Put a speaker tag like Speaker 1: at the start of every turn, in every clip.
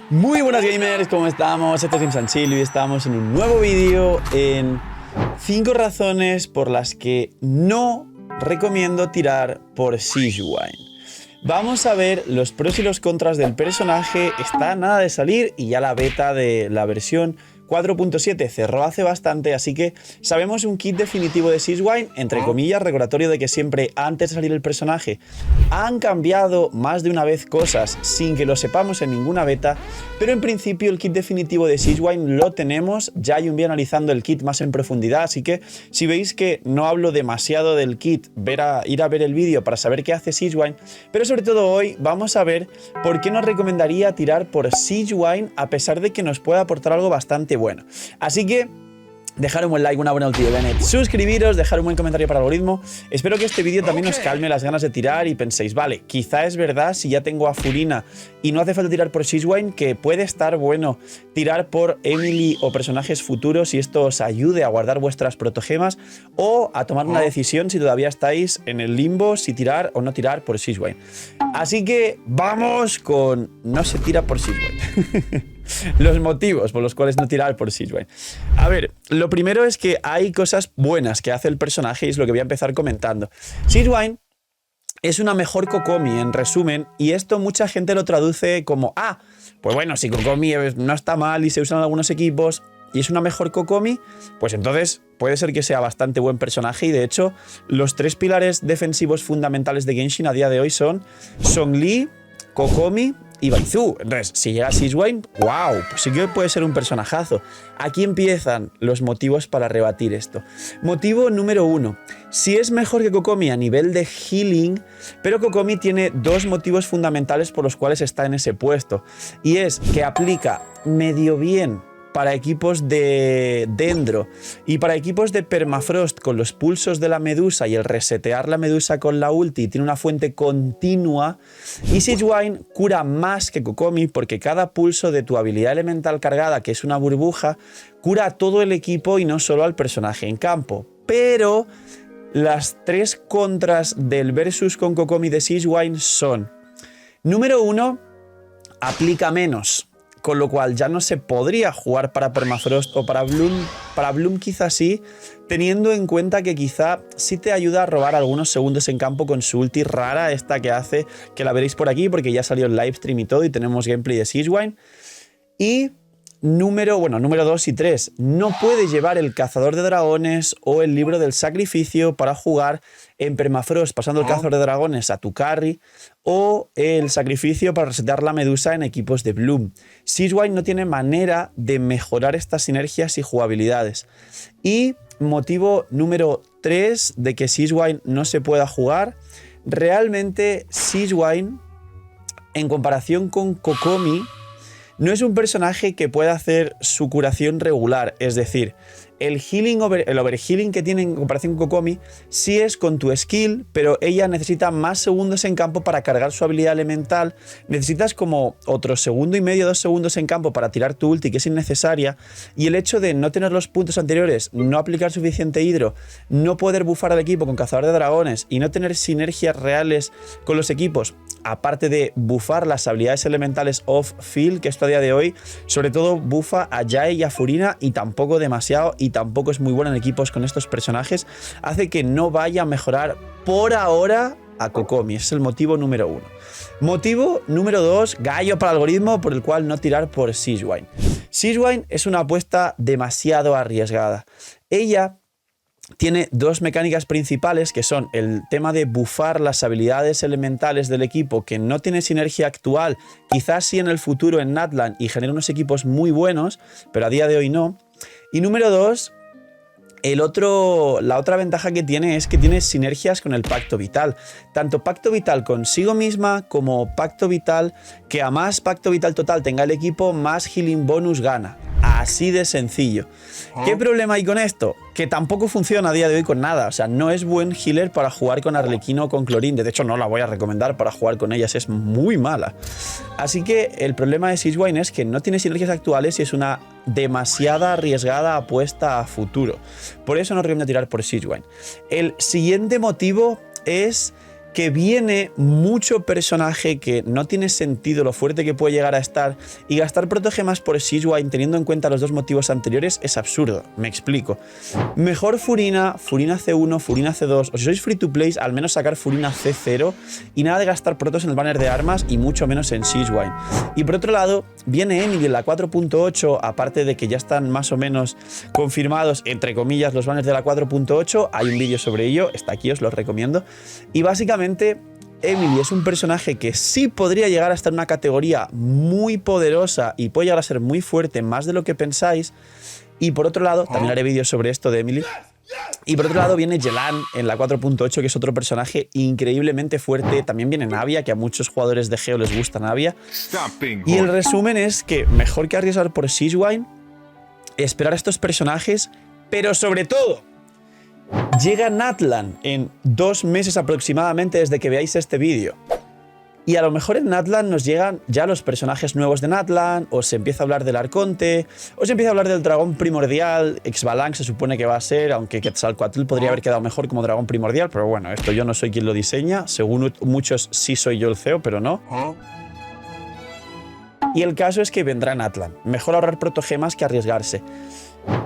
Speaker 1: Muy buenas gamers, ¿cómo estamos? Este es Imsanchil y estamos en un nuevo vídeo en 5 razones por las que no recomiendo tirar por Sejuani. Vamos a ver los pros y los contras del personaje. Está nada de salir y ya la beta de la versión 4.7 cerró hace bastante, así que sabemos un kit definitivo de Sejuani, entre comillas, recordatorio de que siempre antes de salir el personaje han cambiado más de una vez cosas sin que lo sepamos en ninguna beta, pero en principio el kit definitivo de Sejuani lo tenemos. Ya hay un vídeo analizando el kit más en profundidad, así que si veis que no hablo demasiado del kit, ir a ver el vídeo para saber qué hace Sejuani, pero sobre todo hoy vamos a ver por qué nos recomendaría tirar por Sejuani a pesar de que nos pueda aportar algo bastante bueno. Así que dejar un buen like, una buena ulti de Bennett, suscribiros, dejar un buen comentario para el algoritmo. Espero que este vídeo también os calme las ganas de tirar y penséis, vale, quizá es verdad si ya tengo a Furina y no hace falta tirar por Sejuani, que puede estar bueno tirar por Emily o personajes futuros y esto os ayude a guardar vuestras protogemas o a tomar una decisión si todavía estáis en el limbo, si tirar o no tirar por Sejuani. Así que vamos con no se tira por Sejuani. Los motivos por los cuales no tirar por Sejuani. A ver, lo primero es que hay cosas buenas que hace el personaje y es lo que voy a empezar comentando. Sejuani es una mejor Kokomi, en resumen, y esto mucha gente lo traduce como pues bueno, si Kokomi no está mal y se usan en algunos equipos y es una mejor Kokomi, pues entonces puede ser que sea bastante buen personaje. Y de hecho, los 3 pilares defensivos fundamentales de Genshin a día de hoy son Zhongli, Kokomi y Baizu. Entonces, si llega Sejuani, wow, pues sí que puede ser un personajazo. Aquí empiezan los motivos para rebatir esto. Motivo número 1. Si es mejor que Kokomi a nivel de healing, pero Kokomi tiene 2 motivos fundamentales por los cuales está en ese puesto. Y es que aplica medio bien para equipos de Dendro y para equipos de Permafrost con los pulsos de la medusa y el resetear la medusa con la ulti, tiene una fuente continua. Y Sejuani cura más que Kokomi porque cada pulso de tu habilidad elemental cargada, que es una burbuja, cura a todo el equipo y no solo al personaje en campo. Pero las 3 contras del versus con Kokomi de Sejuani son: número 1, aplica menos, con lo cual ya no se podría jugar para Permafrost o para Bloom. Para Bloom quizá sí, teniendo en cuenta que quizá sí te ayuda a robar algunos segundos en campo con su ulti rara, esta que hace, que la veréis por aquí porque ya salió el livestream y todo y tenemos gameplay de Sejuani. Y número 2 y 3, no puedes llevar el cazador de dragones o el libro del sacrificio para jugar en Permafrost pasando el cazador de dragones a tu carry, o el sacrificio para resetear la medusa en equipos de Bloom. Sejuani no tiene manera de mejorar estas sinergias y jugabilidades. Y motivo número 3 de que Sejuani no se pueda jugar: realmente Sejuani, en comparación con Kokomi, no es un personaje que pueda hacer su curación regular, es decir, el overhealing que tiene en comparación con Kokomi sí es con tu skill, pero ella necesita más segundos en campo para cargar su habilidad elemental. Necesitas como otro segundo y medio, 2 segundos en campo para tirar tu ulti, que es innecesaria. Y el hecho de no tener los puntos anteriores, no aplicar suficiente hidro, no poder bufar al equipo con cazador de dragones y no tener sinergias reales con los equipos, aparte de bufar las habilidades elementales off-field, que esto a día de hoy sobre todo bufa a Jae y a Furina y tampoco demasiado, y tampoco es muy buena en equipos con estos personajes, hace que no vaya a mejorar por ahora a Kokomi. Ese es el motivo número 1. Motivo número 2, gallo para el algoritmo, por el cual no tirar por Sejuani. Sejuani es una apuesta demasiado arriesgada. Ella tiene 2 mecánicas principales, que son el tema de bufar las habilidades elementales del equipo, que no tiene sinergia actual, quizás sí en el futuro en Natlan y genera unos equipos muy buenos, pero a día de hoy no. Y número 2, la otra ventaja que tiene es que tiene sinergias con el Pacto Vital. Tanto Pacto Vital consigo misma como Pacto Vital, que a más Pacto Vital total tenga el equipo, más healing bonus gana. Así de sencillo. ¿Qué problema hay con esto? Que tampoco funciona a día de hoy con nada. O sea, no es buen healer para jugar con Arlequino o con Clorinde. De hecho, no la voy a recomendar para jugar con ellas. Es muy mala. Así que el problema de Sejuani es que no tiene sinergias actuales y es una demasiada arriesgada apuesta a futuro. Por eso no recomiendo tirar por Sejuani. El siguiente motivo es que viene mucho personaje que no tiene sentido lo fuerte que puede llegar a estar, y gastar protogemas por Siegewine teniendo en cuenta los dos motivos anteriores es absurdo. Me explico. Mejor Furina, Furina C1, Furina C2, o si sois free to play, al menos sacar Furina C0 y nada de gastar protos en el banner de armas y mucho menos en Siegewine. Y por otro lado, viene Emily en la 4.8, aparte de que ya están más o menos confirmados, entre comillas, los banners de la 4.8, hay un vídeo sobre ello, está aquí, os lo recomiendo. Y básicamente Emily es un personaje que sí podría llegar a estar en una categoría muy poderosa y puede llegar a ser muy fuerte, más de lo que pensáis. Y por otro lado, también haré vídeos sobre esto de Emily. Y por otro lado viene Yelan en la 4.8, que es otro personaje increíblemente fuerte. También viene Navia, que a muchos jugadores de Geo les gusta Navia. Y el resumen es que mejor que arriesgar por Siegewine, esperar a estos personajes, pero sobre todo, llega Natlan en 2 meses aproximadamente desde que veáis este vídeo. Y a lo mejor en Natlan nos llegan ya los personajes nuevos de Natlan, o se empieza a hablar del Arconte, o se empieza a hablar del dragón primordial. Xbalanque se supone que va a ser, aunque Quetzalcoatl podría haber quedado mejor como dragón primordial, pero bueno, esto yo no soy quien lo diseña. Según muchos sí soy yo el CEO, pero no. Y el caso es que vendrá Natlan. Mejor ahorrar protogemas que arriesgarse.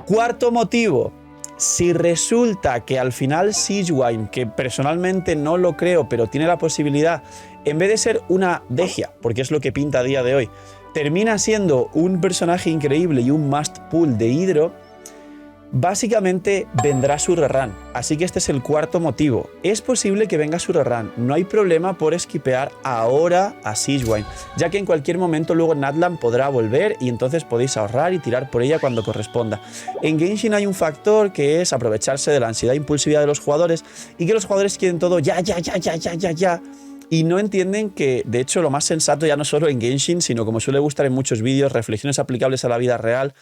Speaker 1: Cuarto motivo. Si resulta que al final Siegewine, que personalmente no lo creo, pero tiene la posibilidad, en vez de ser una Degia, porque es lo que pinta a día de hoy, termina siendo un personaje increíble y un must pull de Hydro, básicamente vendrá su rerun. Así que este es el cuarto motivo. Es posible que venga su rerun. No hay problema por esquipear ahora a Siegewine, ya que en cualquier momento luego Natlan podrá volver y entonces podéis ahorrar y tirar por ella cuando corresponda. En Genshin hay un factor que es aprovecharse de la ansiedad e impulsividad de los jugadores, y que los jugadores quieren todo ya. Y no entienden que, de hecho, lo más sensato, ya no solo en Genshin, sino como suele gustar en muchos vídeos, reflexiones aplicables a la vida real,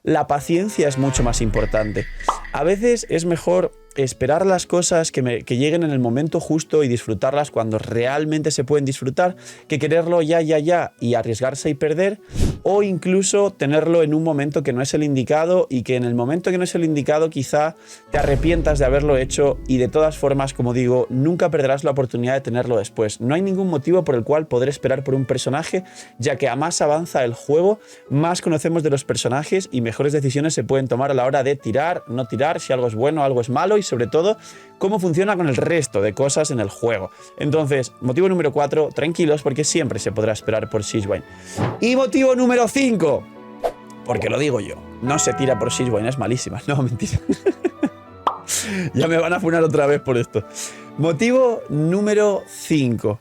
Speaker 1: la paciencia es mucho más importante. A veces es mejor esperar las cosas que lleguen en el momento justo y disfrutarlas cuando realmente se pueden disfrutar, que quererlo ya y arriesgarse y perder, o incluso tenerlo en un momento que no es el indicado, y que en el momento que no es el indicado quizá te arrepientas de haberlo hecho, y de todas formas, como digo, nunca perderás la oportunidad de tenerlo después. No hay ningún motivo por el cual poder esperar por un personaje, ya que a más avanza el juego, más conocemos de los personajes y mejores decisiones se pueden tomar a la hora de tirar, no tirar, si algo es bueno, algo es malo, y sobre todo cómo funciona con el resto de cosas en el juego. Entonces, motivo número 4, tranquilos, porque siempre se podrá esperar por Siegewine. Y motivo número 5, porque lo digo yo, no se tira por Siegewine, es malísima. No, mentira. Ya me van a funar otra vez por esto. Motivo número 5.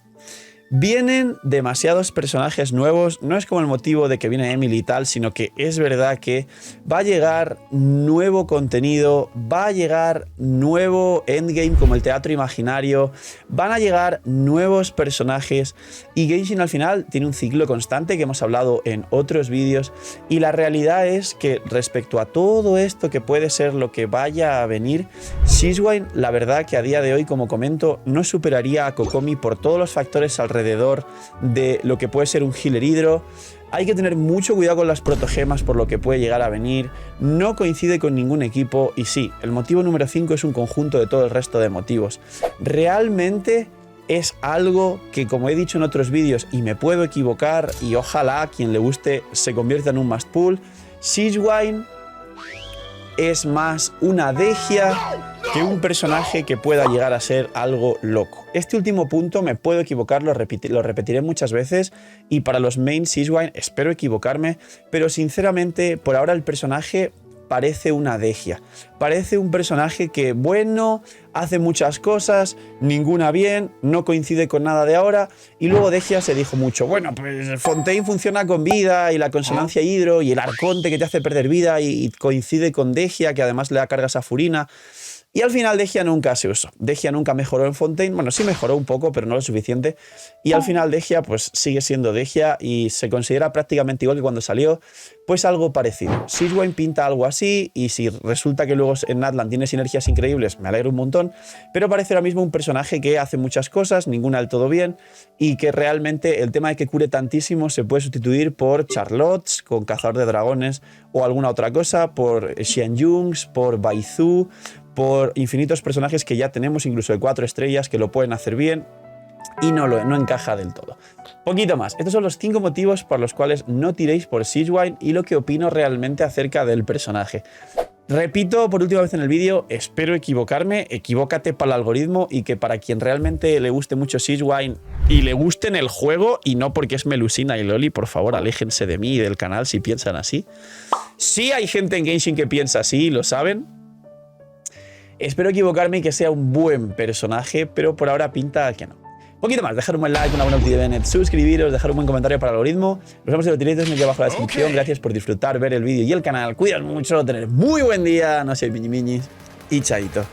Speaker 1: Vienen demasiados personajes nuevos. No es como el motivo de que viene Emily y tal, sino que es verdad que va a llegar nuevo contenido, va a llegar nuevo endgame como el teatro imaginario, van a llegar nuevos personajes, y Genshin al final tiene un ciclo constante que hemos hablado en otros vídeos, y la realidad es que respecto a todo esto que puede ser lo que vaya a venir, Siegewine, la verdad que a día de hoy, como comento, no superaría a Kokomi por todos los factores alrededor de lo que puede ser un healer hidro. Hay que tener mucho cuidado con las protogemas por lo que puede llegar a venir. No coincide con ningún equipo, y sí, el motivo número 5 es un conjunto de todo el resto de motivos. Realmente es algo que, como he dicho en otros vídeos, y me puedo equivocar, y ojalá a quien le guste se convierta en un must pull, Siegewine es más una Degia que un personaje que pueda llegar a ser algo loco. Este último punto me puedo equivocar, lo repetiré muchas veces, y para los main Siegewine espero equivocarme, pero sinceramente por ahora el personaje parece una Degia. Parece un personaje que, bueno, hace muchas cosas, ninguna bien, no coincide con nada de ahora, y luego Degia se dijo mucho, bueno, pues Fontaine funciona con vida, y la consonancia hidro, y el Arconte que te hace perder vida, y coincide con Degia, que además le da cargas a Furina. Y al final Degia nunca se usó. Degia nunca mejoró en Fontaine. Bueno, sí mejoró un poco, pero no lo suficiente. Y al final Degia pues sigue siendo Degia y se considera prácticamente igual que cuando salió. Pues algo parecido. Siegewine pinta algo así, y si resulta que luego en Natlan tiene sinergias increíbles, me alegro un montón. Pero parece ahora mismo un personaje que hace muchas cosas, ninguna del todo bien, y que realmente el tema de que cure tantísimo se puede sustituir por Charlottes con Cazador de Dragones o alguna otra cosa, por Xianyungs, por Baizu, por infinitos personajes que ya tenemos, incluso de 4 estrellas, que lo pueden hacer bien. y no encaja del todo. Poquito más. Estos son los 5 motivos por los cuales no tiréis por Sigewinne y lo que opino realmente acerca del personaje. Repito por última vez en el vídeo, espero equivocarme, equivócate para el algoritmo y que para quien realmente le guste mucho Sigewinne y le guste en el juego y no porque es Melusina y Loli, por favor, aléjense de mí y del canal si piensan así. Sí hay gente en Genshin que piensa así, lo saben. Espero equivocarme y que sea un buen personaje, pero por ahora pinta que no. Poquito más, dejar un buen like, una buena opinión de Bennett, suscribiros, dejar un buen comentario para el algoritmo. Nos vemos en los directos aquí abajo en la descripción. Gracias por disfrutar, ver el vídeo y el canal. Cuidaos mucho, tener muy buen día, no sé, miñis y chaito.